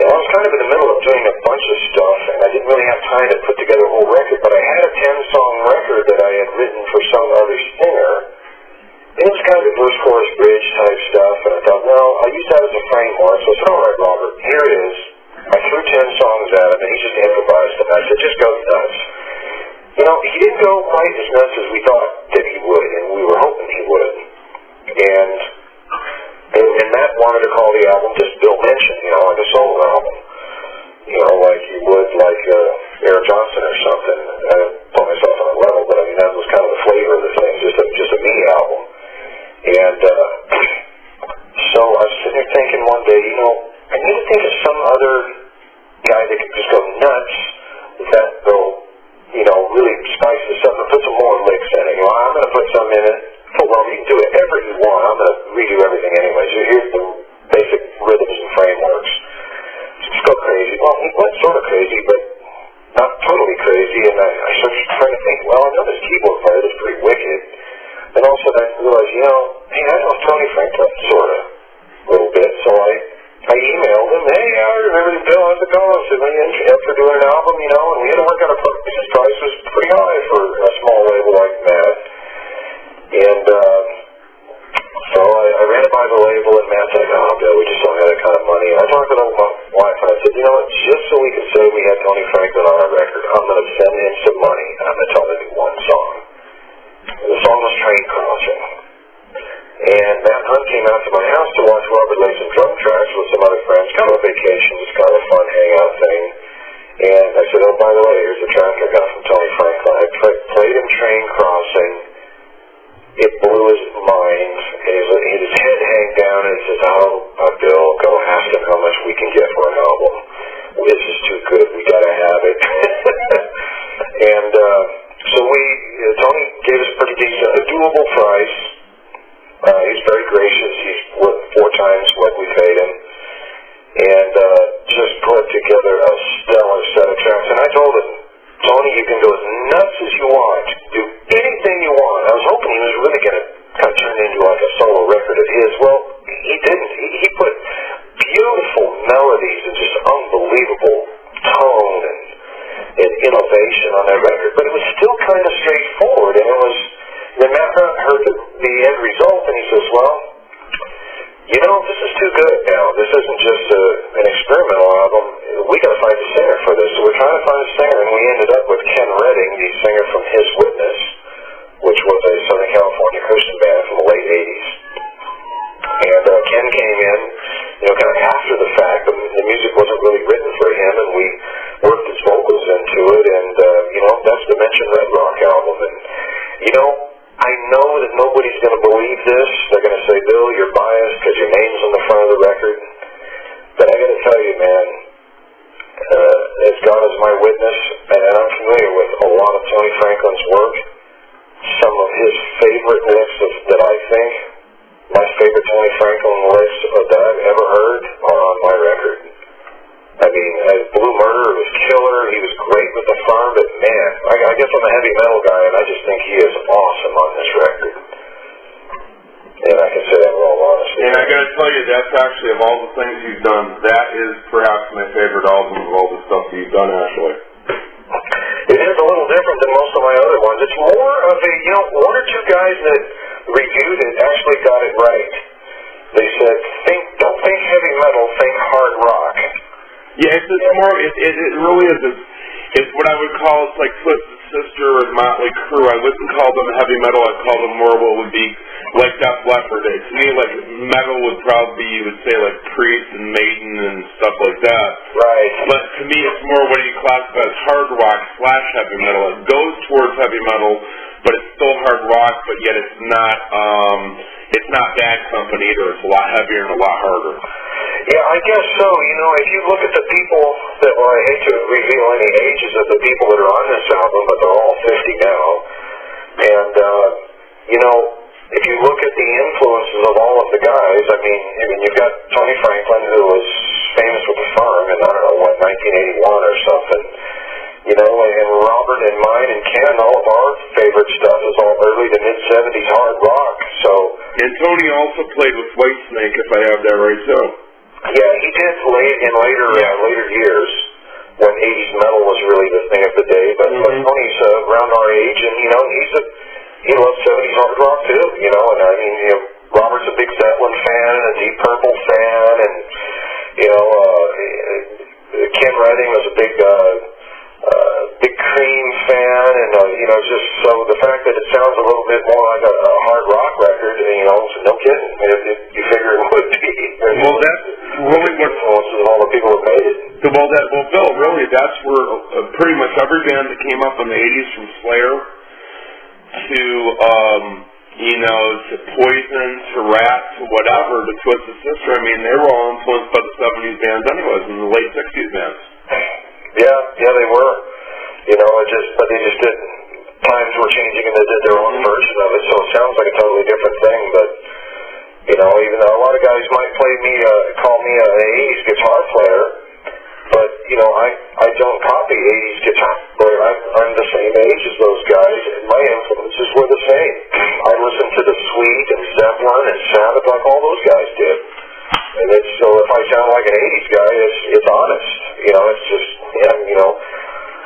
I was kind of in the middle of doing a bunch of stuff, and I didn't really have time to put together a whole record, but I had a 10-song record that I had written for some other singer. It was kind of a verse, chorus, bridge type stuff, and I thought, well, I'll use that as a framework. So I said, all right, Robert, here it is. I threw 10 songs at him, and he just improvised them. I said, just go nuts. He didn't go quite as nuts as we thought that he would, and we were hoping he would. And Matt wanted to call the album just Bill Menchen, like a solo album. Like he would like Eric Johnson or something. I didn't put myself on a level, but I mean, that was kind of the flavor of the thing, just a me album. And so I was sitting there thinking one day, I need to think of some other guy that could just go nuts that will, really spice this up and put some more licks in it. I'm going to put some in it. Well, you can do whatever you want. I'm going to redo everything anyway. So here's the basic rhythms and frameworks. Just go crazy. Well, he went sort of crazy, but not totally crazy. And I started trying to think, well, I know this keyboard player is pretty wicked. And also I realized, hey, I know Tony Franklin, sort of, a little bit. So I emailed him, hey, I remember Bill, how's it going? I said, well, you up for doing an album, and we had to work out a price. His price was pretty high for a small label like that. And so I ran it by the label, and Matt's like, oh, Bill, we just don't have that kind of money. And I talked to my wife, and I said, you know what, just so we can say we had Tony Franklin on our record, I'm going to send him some money, and I'm going to tell him to do one song. The song was Train Crossing. And Matt Hunt came out to my house to watch Robert lay some drum tracks with some other friends, kind of a vacation, just kind of a fun hangout thing. And I said, oh, by the way, here's the track I got from Tony Franklin. I played him Train Crossing, it blew his mind. His head hang down, and he says, Bill, go ask him how much we can get for an album. This is too good. We got to have it. And so Tony gave us a pretty decent, a doable price. He's very gracious. He's worth 4 times what we paid him. And just put together a stellar set of tracks. And I told him, Tony, you can go as nuts as you want. Do anything you want. I was hoping he was really going to kind of turn into like a solo record of his. Well, he didn't. He put beautiful melodies and just unbelievable tone and innovation on that record. But it was still kind of straightforward. And it was, then Matt heard the end result, and he says, well, you know, this is too good now. This isn't just an experimental album. We got to find a singer for this. So we're trying to find a singer, and we ended up with Ken Redding, the singer from His Witness, which was a Southern California Christian band from the late 80s. And Ken came in, you know, kind of after the fact. The music wasn't really written for him, and we worked his vocals into it, and, you know, that's the Menchen Red Rock album. And, you know, I know that nobody's going to believe this. They're going to say, Bill, you're biased because your name's on the front of the record. But I got to tell you, man, as God is my witness, and I'm familiar with a lot of Tony Franklin's work, some of his favorite licks that I think, my favorite Tony Franklin licks that I've ever heard are on my record. I mean, Blue Murder was killer. He was great with the farm, but man, I guess I'm a heavy metal guy, and I just think he is awesome on this record. And I can say that with all honesty. And I got to tell you, that's actually, of all the things you've done, that is perhaps my favorite album of all the stuff that you've done, actually. It is a little different than most of my other ones. It's more of a, you know, 1 or 2 guys that reviewed it actually got it right. They said, don't think heavy metal, think hard rock. Yeah, it's more. It really is. It's what I would call, it's like Twisted Sister or Motley Crue. I wouldn't call them heavy metal. I'd call them more what would be like Def Leppard. To me, like metal would probably be, you would say, like Priest and Maiden and stuff like that. Right. But to me, it's more what you classify as hard rock / heavy metal. It goes towards heavy metal, but it's still hard rock. But yet it's not. It's not Bad Company either. It's a lot heavier and a lot harder. Yeah, I guess so. You know, if you look at the people that, well, I hate to reveal any ages of the people that are on this album, but they're all 50 now. And, you know, if you look at the influences of all of the guys, I mean, you've got Tony Franklin, who was famous with the farm in, I don't know, 1981 or something. You know, and Robert and mine and Ken, all of our favorite stuff is all early to mid-70s hard rock. So. And Tony also played with Whitesnake, if I have that right, too. Yeah, he did in later years when 80s metal was really the thing of the day. But Tony's around our age, and you know he loves 70s hard rock too. You know, and I mean, you know, Robert's a big Zeppelin fan and a Deep Purple fan, and you know, Ken Redding was a big Cream fan, and you know, just so the fact that it sounds a little bit more like a hard rock record, you know, no kidding. You figure it would be. Well, that's really what influences of all the people that made it. Well, Bill, really, that's where pretty much every band that came up in the 80s, from Slayer to you know, to Poison, to Rat, to whatever, to Twisted Sister. I mean, they were all influenced by the 70s bands anyways, and the late 60s bands. Yeah, they were. You know, but they just didn't. Times were changing, and they did their own version of it. So it sounds like a totally different thing. But you know, even though a lot of guys might call me an 80s guitar player, but you know, I don't copy 80s guitar player. I'm the same age as those guys, and my influences were the same. I listened to the Sweet and Zeppelin and Sabbath like all those guys did. And so if I sound like an 80s guy, it's honest. You know, it's just, you know,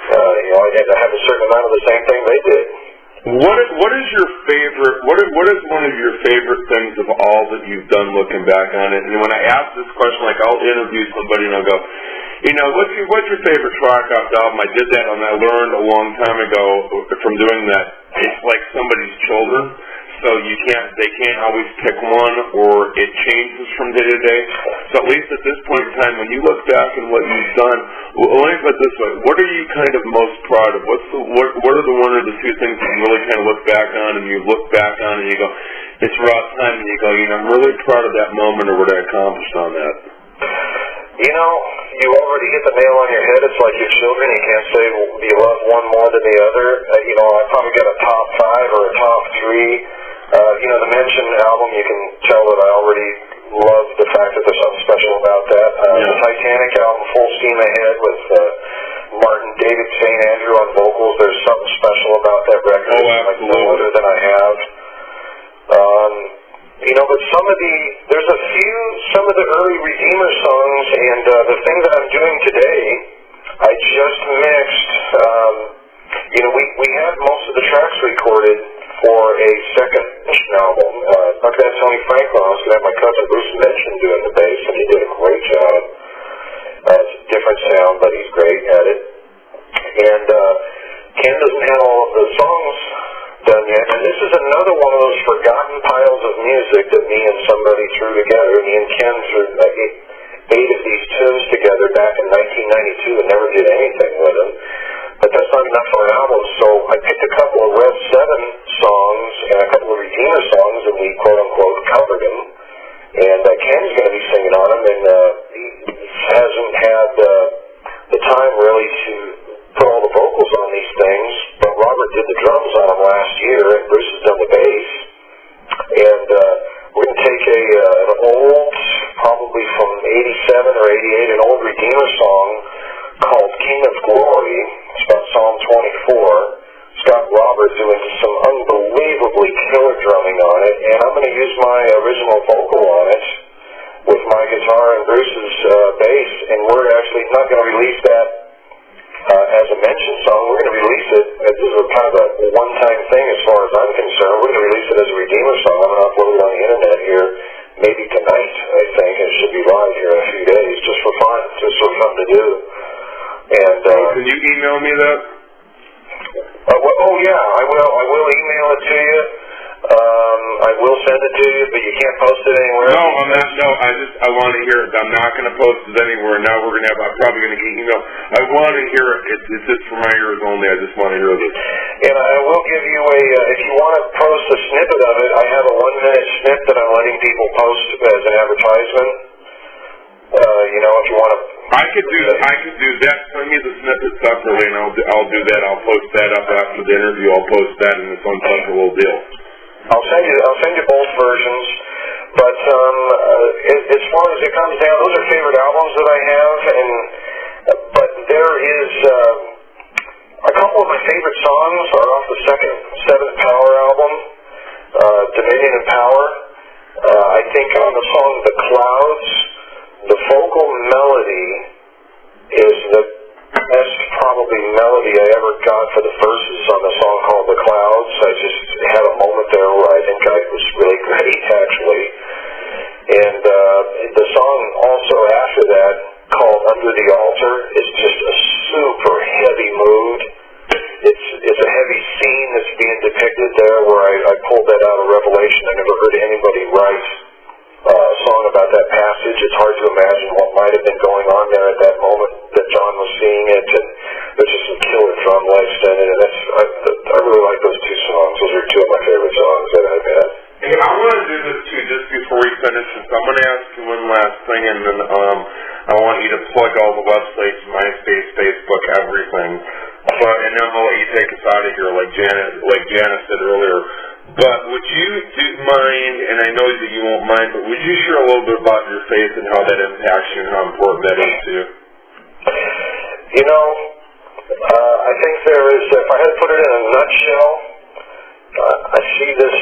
I had to have a certain amount of the same thing they did. What is your favorite? What is one of your favorite things of all that you've done looking back on it? And when I ask this question, like I'll interview somebody and I'll go, you know, what's your favorite rock album? I did that, and I learned a long time ago from doing that. It's like somebody's children. So they can't always pick one, or it changes from day to day. So at least at this point in time, when you look back and what you've done, well, let me put it this way: what are you kind of most proud of? What are the one or the two things that you really kind of look back on, and you look back on and you go, it's R.O.A. time, and you go, I'm really proud of that moment or what I accomplished on that. You already hit the nail on your head. It's like your children. You can't say you love one more than the other. I probably got a top 5 or a top 3. The Menchen album, you can tell that I already love the fact that there's something special about that. The Titanic album, Full Steam Ahead, with Martin David St. Andrew on vocals. There's something special about that record. Like no other than I have. But there's some of the early Redeemer songs, and the thing that I'm doing today, I just mixed, we had most of the tracks recorded for a second album. Not going to have Tony Franklin, I was going to have my cousin Bruce Menchen doing the bass, and he did a great job. It's a different sound, but he's great at it. And Ken doesn't have all of the songs done yet, and this is another one of those forgotten piles of music that me and somebody threw together. Me and Ken threw 8 of these tunes together back in 1992 and never did anything with them. But that's not enough for an album, so I picked a couple of Rev 7 songs and a couple of Redeemer songs, and we quote-unquote covered them. And Ken's going to be singing on them, and he hasn't had the time really to put all the vocals on these things, but Robert did the drums on them last year, and Bruce has done the bass. And we're going to take an old, probably from 87 or 88, an old Redeemer song called King of Glory. It's about Psalm 24. It's got Robert doing some unbelievably killer drumming on it, and I'm going to use my original vocal on it with my guitar and Bruce's bass, and we're actually not going to release that as a Menchen song. We're going to release it as a kind of a one-time thing as far as I'm concerned. We're going to release it as a Redeemer song. I'm going to upload it on the internet here maybe tonight, I think. It should be live here in a few days, just for fun to do. And can you email me that? I will email it to you. I will send it to you, but you can't post it anywhere. No, I'm not. No, I want to hear it. I'm not going to post it anywhere. Now I'm probably going to get email. I want to hear it. It's just for my ears only. I just want to hear this. And I will give you if you want to post a snippet of it, I have a 1-minute snip that I'm letting people post as an advertisement. If you want to. I could do that. Send me the snippet separately, and I'll do that. I'll post that up after the interview. I'll post that in this one separate little deal. I'll send you both versions, but as far as it comes down, those are favorite albums that I have, but there is a couple of my favorite songs are off the second 7th Power album, Dominion and Power. I think on the song The Clouds, the vocal melody is the best probably melody I ever got for the verses on the song called The Clouds. I just had a moment there where I think I was really great, actually. And the song also after that, called Under the Altar, is just a super heavy mood. It's a heavy scene that's being depicted there where I pulled that out of Revelation. I never heard anybody write a song about that passage. It's hard to imagine what might have been going on there at that moment that John was seeing it, and there's just some killer drum lights in it, and I really like those 2 songs. Those are 2 of my favorite songs that I've had. Hey, I want to do this too just before we finish this. I'm going to ask you one last thing, and then I want you to plug all the websites, MySpace, Facebook, everything. And then I'll let you take us out of here like Janice said earlier. But would you mind, and I know that you won't mind, but would you share a little bit about your faith and how that impacts you and how important that is to you? I think there is, if I had to put it in a nutshell, I see this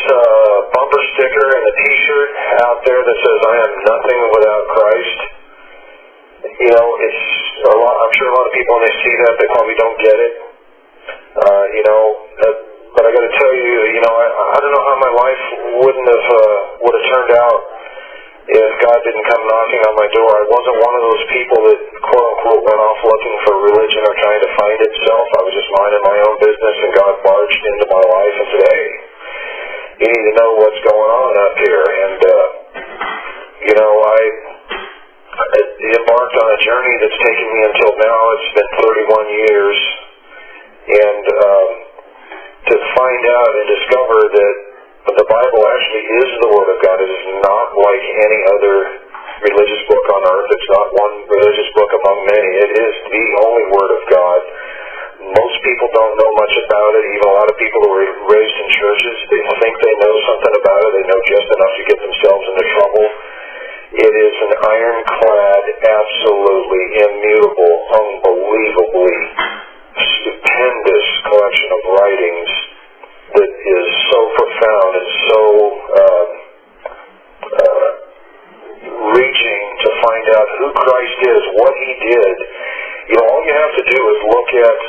bumper sticker and a T-shirt out there that says, I am nothing without Christ. It's a lot, I'm sure a lot of people when they see that, they probably don't get it. But I got to tell you, I don't know how my life would have turned out if God didn't come knocking on my door. I wasn't one of those people that quote unquote went off looking for religion or trying to find itself. I was just minding my own business, and God barged into my life and said, "Hey, you need to know what's going on up here." And journey that's taken me until now, it's been 31 years, and to find out and discover that the Bible actually is the Word of God. It is not like any other religious book on earth. It's not one religious book among many. It is the only Word of God. Most people don't know much about it. Even a lot of people who were raised in churches, they think they know something about it. They know just enough to get themselves into trouble. It is an ironclad, absolutely immutable, unbelievably stupendous collection of writings that is so profound and so reaching to find out who Christ is, what He did. You know, all you have to do is look at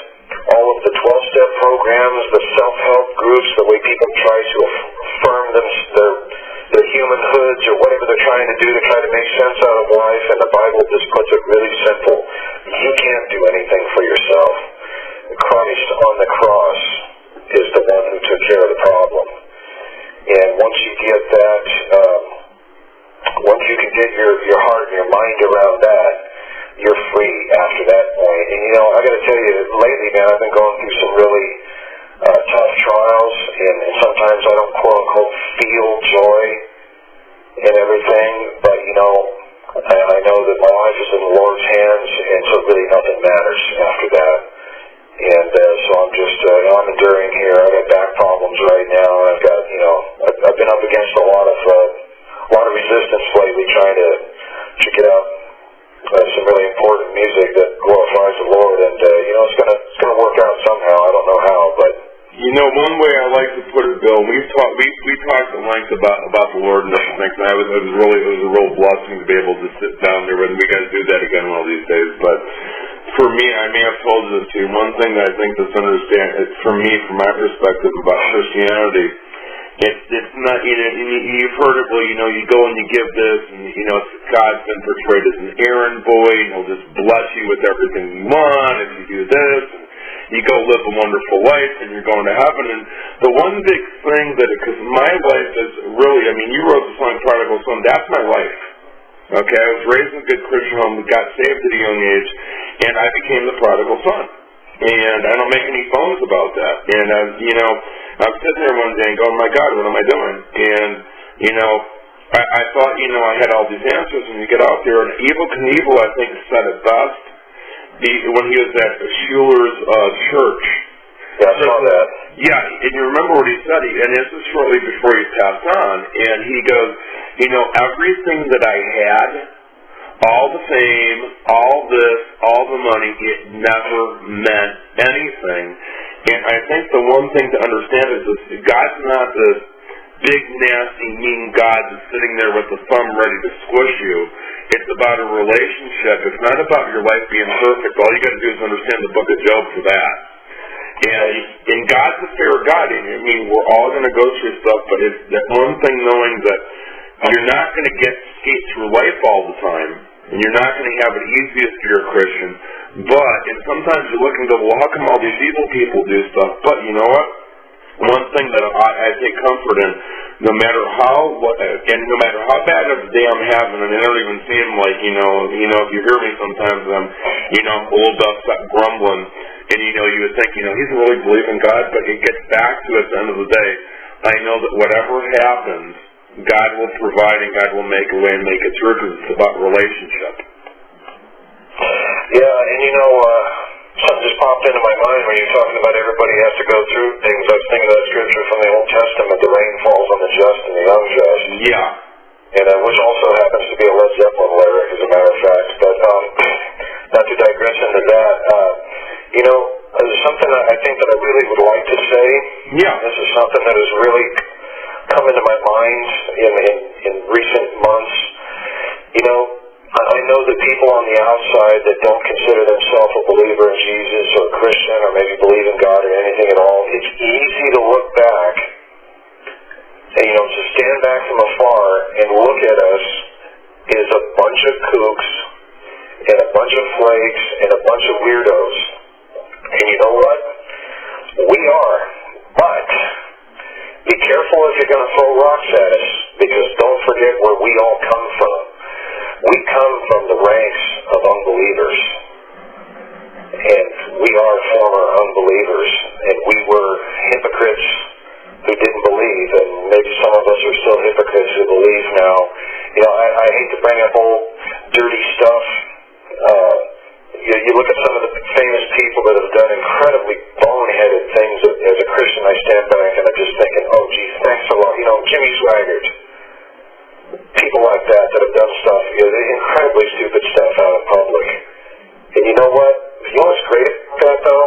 all of the 12-step programs, the self-help groups, the way people try to affirm their human hoods or whatever they're trying to do to try to make sense out of life, and the Bible just puts it really simple. You can't do anything for yourself. Christ on the cross is the one who took care of the problem. And once you get that, once you can get your heart and your mind around that, you're free after that point. And you know, I got to tell you, lately, man, I've been going through some really tough trials, and sometimes I don't quote-unquote feel joy and everything, but you know, I know that my life is in the Lord's hands, and so really nothing matters after that. And so I'm just, I'm enduring here. I've got back problems right now. I've got, you know, I've been up against a lot of resistance lately, trying to get out some really important music that glorifies the Lord. And you know, it's gonna work out somehow. I don't know how, but you know, one way I like to put it, Bill, we talked at length about the Lord and different things. And it was a real blessing to be able to sit down there, and we got to do that again one of these days. But for me, I may have told you this too. One thing that I think that's from my perspective about Christianity, it's not, you know, you've heard it, well, you know, you go and you give this, and you know, God's been portrayed as an errand boy, and He'll just bless you with everything you want if you do this. You go live a wonderful life, and you're going to heaven. And the one big thing because my life is really, I mean, you wrote the song Prodigal Son, that's my life. Okay, I was raised in a good Christian home, got saved at a young age, and I became the prodigal son. And I don't make any bones about that. And, you know, I'm sitting there one day and going, my God, what am I doing? And, you know, I thought, you know, I had all these answers, and you get out there, and Evel Knievel, I think, said it best when he was at Schuler's church. Yeah, I saw that. Yeah, and you remember what he said, and this is shortly before he passed on, and he goes, you know, everything that I had, all the fame, all this, all the money, it never meant anything. And I think the one thing to understand is that God's not this big, nasty, mean God that's sitting there with the thumb ready to squish you. It's about a relationship. It's not about your life being perfect. All you got to do is understand the book of Job for that. And God's a fair God. I mean, we're all going to go through stuff, but it's that one thing knowing that you're not going to skate through life all the time, and you're not going to have it easiest if you're a Christian. And sometimes you look and go, well, how come all these evil people do stuff? But you know what? One thing that I take comfort in, no matter how bad of a day I'm having, and I don't even seem like, you know, if you hear me sometimes, I'm, you know, a little bit upset, grumbling, and you know, you would think, you know, he's really believing God, but it gets back to at the end of the day, I know that whatever happens, God will provide and God will make a way and make it through, because it's about relationship. Yeah, and you know, something just popped into my mind when you're talking about everybody has to go through things. I was thinking of that scripture from the Old Testament, the rain falls on the just and the unjust. Yeah. And which also happens to be a Led Zeppelin lyric, as a matter of fact. But not to digress into that, you know, there's something that I think that I really would like to say. Yeah. This is something that has really come into my mind in recent months. You know, I know that people on the outside that don't consider themselves a believer in Jesus or a Christian or maybe believe in God or anything at all, it's easy to look back and, you know, to stand back from afar and look at us as a bunch of kooks and a bunch of flakes and a bunch of weirdos. And you know what? We are. But be careful if you're going to throw rocks at us, because don't forget where we all come from. We come from the ranks of unbelievers. I hate to bring up old, dirty stuff. You look at some of the famous people that have done incredibly boneheaded things. As a Christian, I stand back and I'm just thinking, oh, geez, thanks a lot. You know, Jimmy Swaggart, people like that have done stuff, incredibly stupid stuff out in public. And you know what? You know what's great about that, though?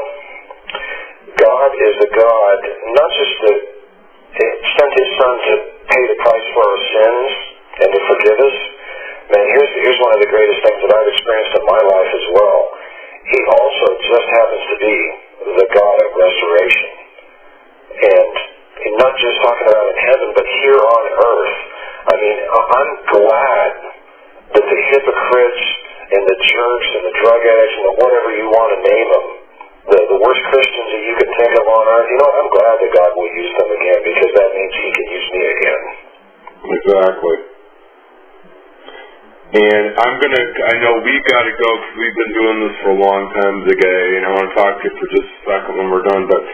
God is a God, not just that sent His Son to pay the price for our sins and to forgive us. Man, here's one of the greatest things that I've experienced in my life as well. He also just happens to be the God of restoration. And not just talking about in heaven, but here on earth. I mean, I'm glad that the hypocrites and the jerks and the drug addicts and the whatever you want to name them, the worst Christians that you can think of on earth, you know, I'm glad that God will use them again, because that means He can use me again. Exactly. And I know we've got to go because we've been doing this for a long time today, and I want to talk to you for just a second when we're done, but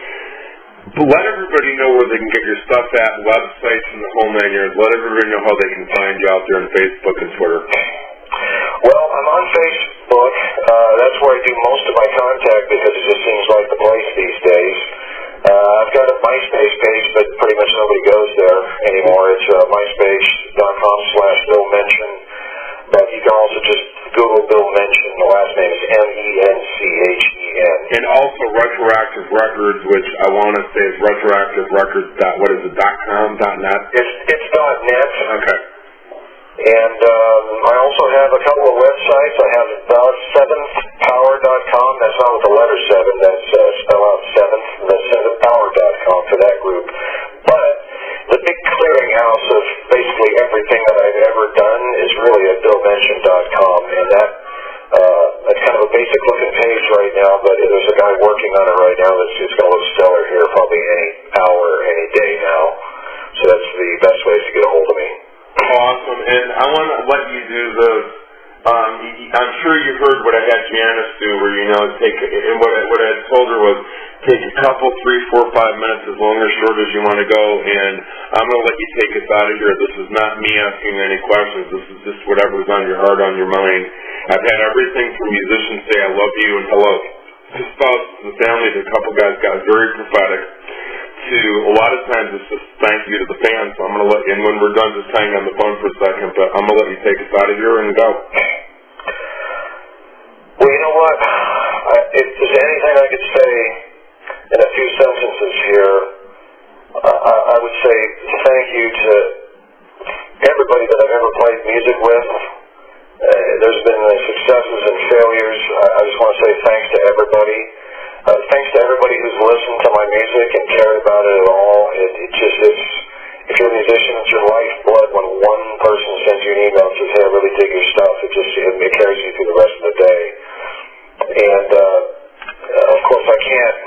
let everybody know where they can get your stuff at, websites and the whole 9 years. Let everybody know how they can find you out there on Facebook and Twitter. Well, I'm on Facebook. That's where I do most of my contact because it just seems like the place these days. I've got a MySpace page, but pretty much nobody goes there anymore. It's myspace.com/Bill Menchen. But you can also just Google Bill Menchen. The last name is Menchen. And also Retroactive Records, which I want to say is retroactiverecords.com.net? It's .net. Okay. And I also have a couple of websites. I have seventhpower.com. That's not with the letter 7. That's spell out 7th. That's seventhpower.com for that group. But the big clearinghouse of basically everything that I've ever done is really at BillMenchen.com. And that's kind of a basic looking page right now, but there's a guy working on it right now that's just going to look stellar here probably any hour, any day now. So that's the best ways to get a hold of me. Awesome, and I want to let you do this. I'm sure you heard what I had Janice do, where and what I told her was take a couple, 3, 4, 5 minutes, as long or short as you want to go, and I'm going to let you take us out of here. This is not me asking any questions. This is just whatever's on your heart, on your mind. I've had everything from musicians say I love you and hello to spouses and family. A couple guys got very prophetic. To a lot of times it's just thank you to the fans. So I'm going to let you, and when we're done, just hang on the phone for a second, but I'm going to let you take us out of here and go. Well, you know what? If there's anything I could say in a few sentences here, I would say thank you to everybody that I've ever played music with. There's been successes and failures. I just want to say thanks to everybody. Thanks to everybody who's listened to my music and cared about it at all. If you're a musician, it's your lifeblood. When one person sends you an email and says, hey, I really dig your stuff, it carries you through the rest of the day. And, of course, I can't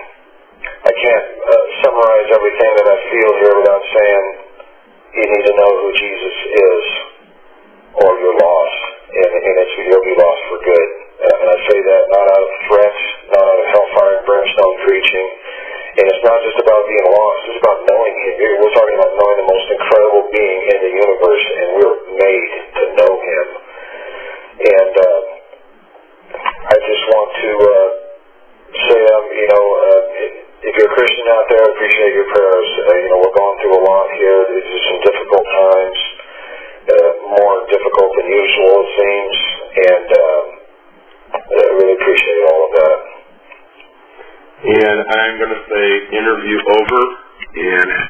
summarize everything that I feel here without saying you need to know who Jesus is, or you're lost. And you'll be lost for good. And I say that not out of threats, not out of hellfire and brimstone preaching. And it's not just about being lost, it's about knowing Him. We're talking about knowing the most incredible being in the universe, and we're made to know Him. And I just want to say, if you're a Christian out there, I appreciate your prayers. We're going through a lot here. These are some difficult times, more difficult than usual, it seems. And I really appreciate all of that. And I'm going to say interview over, and